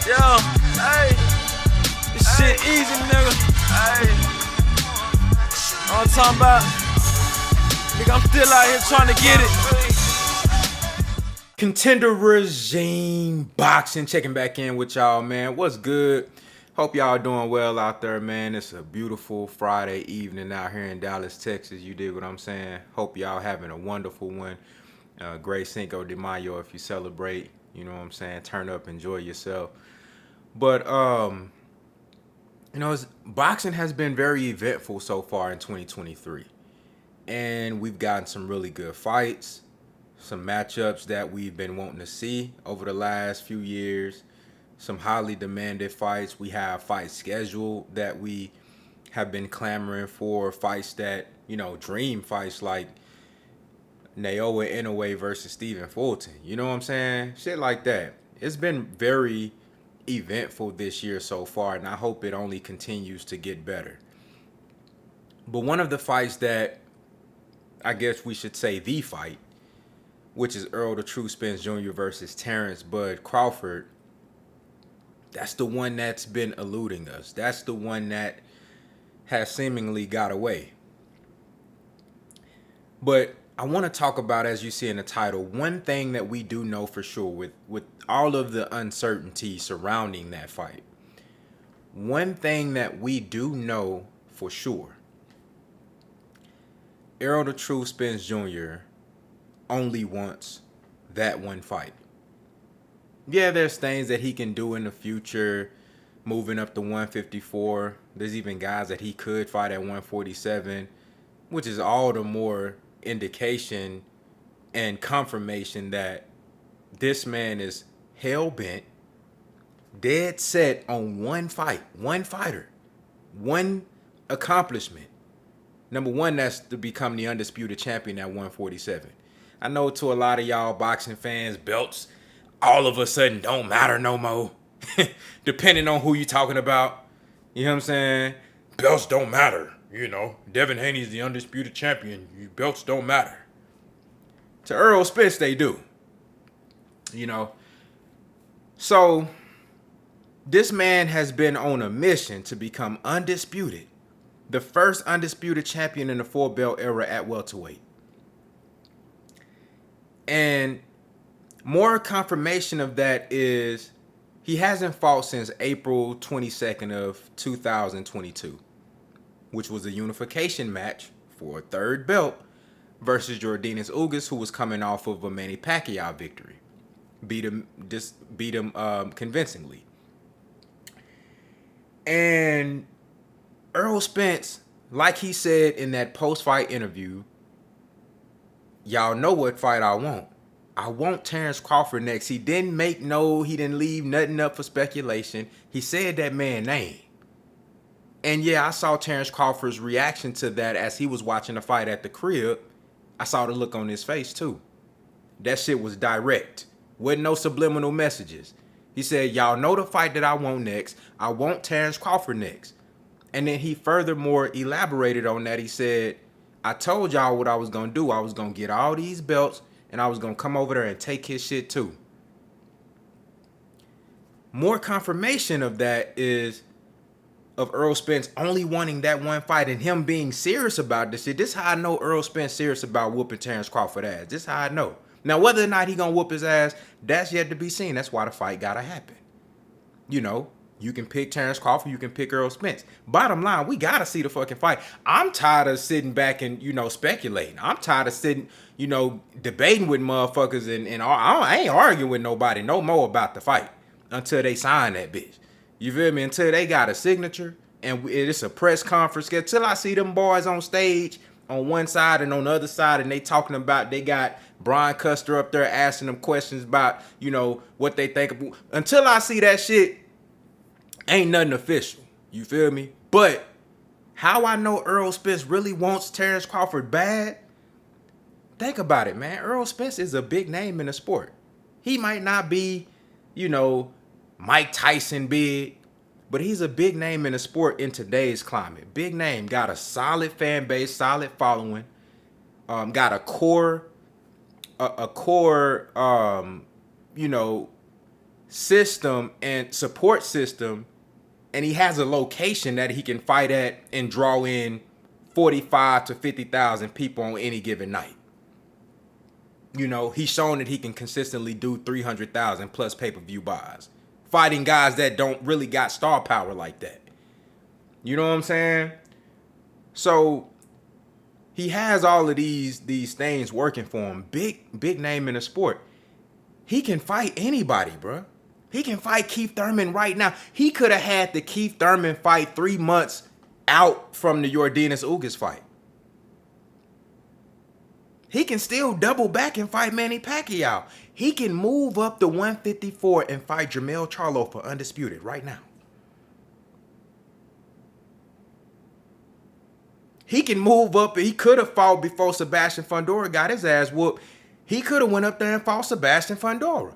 Yo, hey, this shit easy, nigga. Hey, all I'm talking about, nigga, I'm still out here trying to get it. Contender Regime Boxing, checking back in with y'all, man. What's good? Hope y'all doing well out there, man. It's a beautiful Friday evening out here in Dallas, Texas. You dig what I'm saying? Hope y'all having a wonderful one. Great Cinco de Mayo if you celebrate. You know what I'm saying? Turn up, enjoy yourself. But boxing has been very eventful so far in 2023, and we've gotten some really good fights, some matchups that we've been wanting to see over the last few years, some highly demanded fights. We have fights scheduled that we have been clamoring for, fights that, dream fights like Naoya Inoue versus Stephen Fulton. You know what I'm saying? Shit like that. It's been very eventful this year so far, and I hope it only continues to get better. But one of the fights that I guess we should say the fight, which is Errol the True Spence Jr. versus Terence Bud Crawford, that's the one that's been eluding us. That's the one that has seemingly got away. But I want to talk about, as you see in the title, one thing that we do know for sure with all of the uncertainty surrounding that fight. One thing that we do know for sure. Errol the True Spence Jr. only wants that one fight. Yeah, there's things that he can do in the future, moving up to 154. There's even guys that he could fight at 147, which is all the more indication and confirmation that this man is hell-bent, dead set on one fight, one fighter, one accomplishment. Number one, that's to become the undisputed champion at 147. I know to a lot of y'all boxing fans, belts all of a sudden don't matter no more. Depending on who you're talking about. You know what I'm saying? Belts don't matter. Devin Haney's the undisputed champion. Belts don't matter. To Errol Spence, they do. So, this man has been on a mission to become undisputed. The first undisputed champion in the four-belt era at welterweight. And more confirmation of that is he hasn't fought since April 22nd of 2022. Which was a unification match for a third belt versus Jordanis Ugas, who was coming off of a Manny Pacquiao victory. Beat him convincingly. And Errol Spence, like he said in that post-fight interview, y'all know what fight I want. I want Terence Crawford next. He didn't leave nothing up for speculation. He said that man's name. And yeah, I saw Terence Crawford's reaction to that as he was watching the fight at the crib. I saw the look on his face too. That shit was direct. Wasn't no subliminal messages. He said, y'all know the fight that I want next. I want Terence Crawford next. And then he furthermore elaborated on that. He said, I told y'all what I was going to do. I was going to get all these belts and I was going to come over there and take his shit too. More confirmation of that is of Errol Spence only wanting that one fight and him being serious about this shit. This is how I know Errol Spence serious about whooping Terence Crawford ass. This is how I know. Now, whether or not he gonna whoop his ass, that's yet to be seen. That's why the fight gotta happen. You can pick Terence Crawford, you can pick Errol Spence. Bottom line, we gotta see the fucking fight. I'm tired of sitting back and, speculating. I'm tired of sitting, debating with motherfuckers and I ain't arguing with nobody no more about the fight until they sign that bitch. You feel me? Until they got a signature and it's a press conference. Until I see them boys on stage on one side and on the other side and they talking about, they got Brian Custer up there asking them questions about, what they think of. Until I see that shit, ain't nothing official. You feel me? But how I know Errol Spence really wants Terence Crawford bad? Think about it, man. Errol Spence is a big name in the sport. He might not be, Mike Tyson big, but he's a big name in the sport in today's climate. Big name, got a solid fan base, solid following, got a core system and support system, and he has a location that he can fight at and draw in 45 to 50,000 people on any given night. You know, he's shown that he can consistently do 300,000 plus pay-per-view buys, fighting guys that don't really got star power like that. You know what I'm saying? So he has all of these things working for him. Big name in the sport. He can fight anybody, bro. He can fight Keith Thurman right now. He could have had the Keith Thurman fight 3 months out from the Yordenis Ugas fight. He can still double back and fight Manny Pacquiao. He can move up to 154 and fight Jermell Charlo for Undisputed right now. He can move up. He could have fought before Sebastian Fundora got his ass whooped. He could have went up there and fought Sebastian Fundora.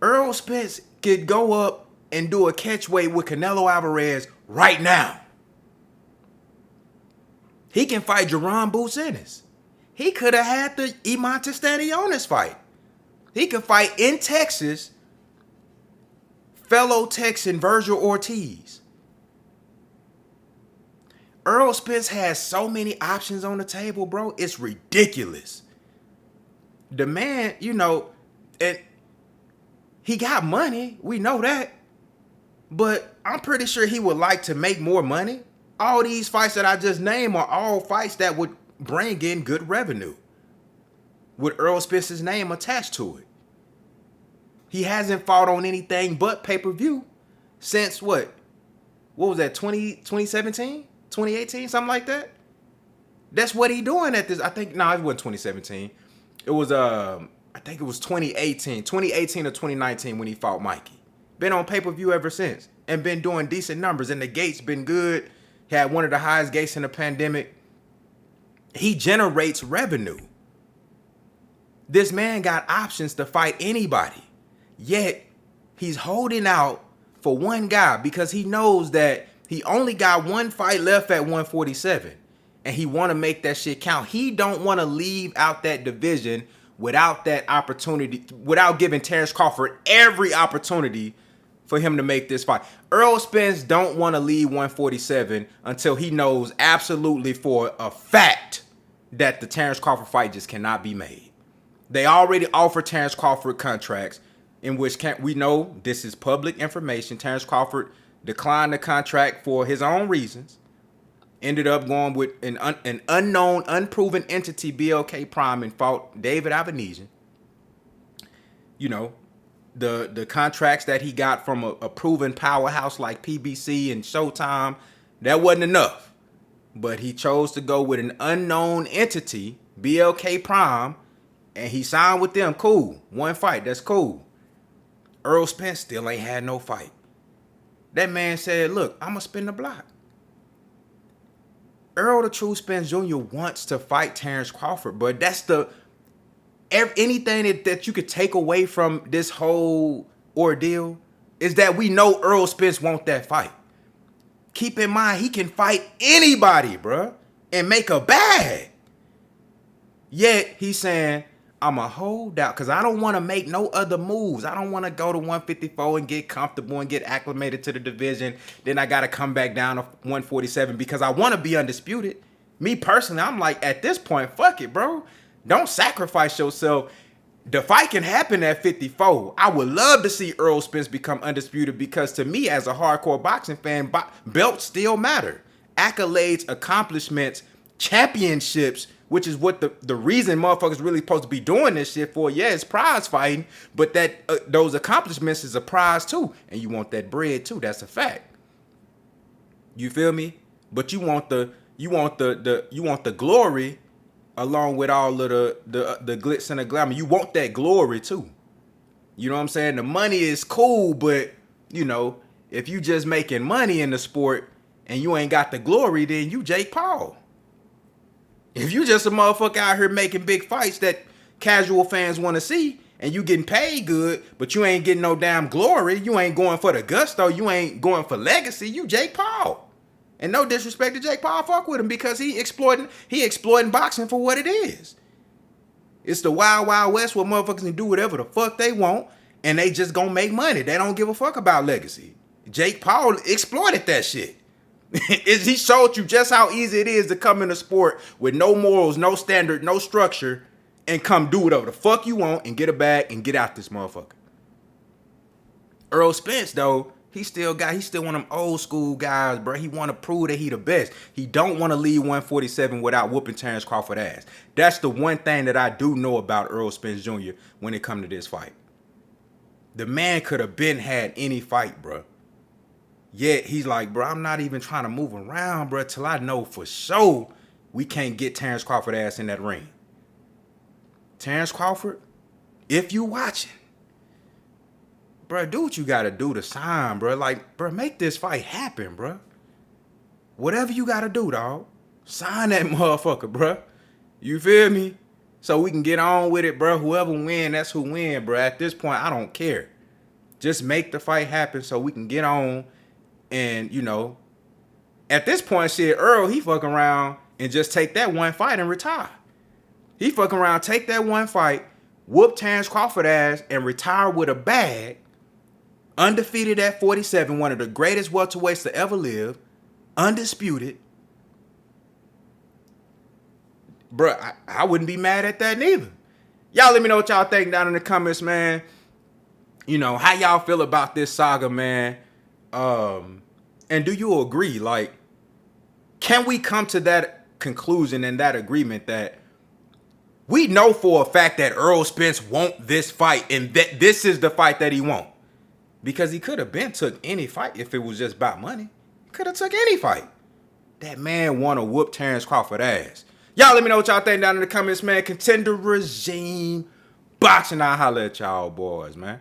Errol Spence could go up and do a catchweight with Canelo Alvarez right now. He can fight Jerron Boots Ennis. He could have had the Imantas Stanionis fight. He could fight in Texas fellow Texan Virgil Ortiz. Errol Spence has so many options on the table, bro. It's ridiculous. The man, you know, he got money. We know that. But I'm pretty sure he would like to make more money. All these fights that I just named are all fights that would bring in good revenue with Errol Spence's name attached to it. He hasn't fought on anything but pay-per-view since what was that, 2017? 2018? Something like that? That's what he doing at this. I think, no, it wasn't 2017. It was, I think it was 2018 or 2019 when he fought Mikey. Been on pay-per-view ever since and been doing decent numbers, and the gate's been good. He had one of the highest gates in the pandemic. He generates revenue. This man got options to fight anybody. Yet, he's holding out for one guy because he knows that he only got one fight left at 147. And he want to make that shit count. He don't want to leave out that division without that opportunity, without giving Terence Crawford every opportunity for him to make this fight. Errol Spence don't want to leave 147 until he knows absolutely for a fact that the Terence Crawford fight just cannot be made. They already offered Terence Crawford contracts in which we know this is public information. Terence Crawford declined the contract for his own reasons. Ended up going with an unknown, unproven entity, BLK Prime, and fought David Avenesian. You know, the contracts that he got from a proven powerhouse like PBC and Showtime, that wasn't enough. But he chose to go with an unknown entity, BLK Prime, and he signed with them. Cool. One fight. That's cool. Errol Spence still ain't had no fight. That man said, look, I'm going to spin the block. Errol the True Spence Jr. wants to fight Terence Crawford, but that's anything that you could take away from this whole ordeal is that we know Errol Spence wants that fight. Keep in mind, he can fight anybody, bruh, and make a bag. Yet, he's saying, I'm a hold out because I don't want to make no other moves. I don't want to go to 154 and get comfortable and get acclimated to the division. Then I got to come back down to 147 because I want to be undisputed. Me personally, I'm like, at this point, fuck it, bro. Don't sacrifice yourself. The fight can happen at 54. I would love to see Errol Spence become undisputed because to me, as a hardcore boxing fan, belts still matter. Accolades, accomplishments, championships, which is what the reason motherfuckers really supposed to be doing this shit for. Yeah, it's prize fighting, but that those accomplishments is a prize too, and you want that bread too. That's a fact. You feel me? But you want the glory along with all of the glitz and the glamour. You want that glory too. You know what I'm saying? The money is cool, but you know, if you just making money in the sport and you ain't got the glory, then you Jake Paul. If you just a motherfucker out here making big fights that casual fans want to see and you getting paid good, but you ain't getting no damn glory, you ain't going for the gusto, you ain't going for legacy, you Jake Paul. And no disrespect to Jake Paul, fuck with him because he exploiting boxing for what it is. It's the wild, wild west where motherfuckers can do whatever the fuck they want And they just gonna make money. They don't give a fuck about legacy. Jake Paul exploited that shit. He showed you just how easy it is to come in a sport with no morals, no standard, no structure, and come do whatever the fuck you want and get a bag and get out this motherfucker. Errol Spence, though, he's still one of them old school guys, bro. He want to prove that he the best. He don't want to leave 147 without whooping Terence Crawford ass. That's the one thing that I do know about Errol Spence Jr. when it come to this fight. The man could have been had any fight, bro. Yet he's like, bro, I'm not even trying to move around, bro, till I know for sure we can't get Terence Crawford ass in that ring. Terence Crawford, if you watching, bro, do what you gotta do to sign, bro. Like, bro, make this fight happen, bro. Whatever you gotta do, dog. Sign that motherfucker, bro. You feel me? So we can get on with it, bro. Whoever win, that's who win, bro. At this point, I don't care. Just make the fight happen so we can get on. And, you know, at this point, shit, Earl, he fucking around and just take that one fight and retire. He fucking around, take that one fight, whoop Terence Crawford ass, and retire with a bag. Undefeated at 47, one of the greatest welterweights to ever live. Undisputed. Bruh, I wouldn't be mad at that neither. Y'all let me know what y'all think down in the comments, man. You know, how y'all feel about this saga, man. And do you agree? Like, can we come to that conclusion and that agreement that we know for a fact that Errol Spence want this fight and that this is the fight that he want? Because he could have been took any fight if it was just about money. He could have took any fight. That man want to whoop Terence Crawford ass. Y'all let me know what y'all think down in the comments, man. Contender regime boxing. I'll holler at y'all boys, man.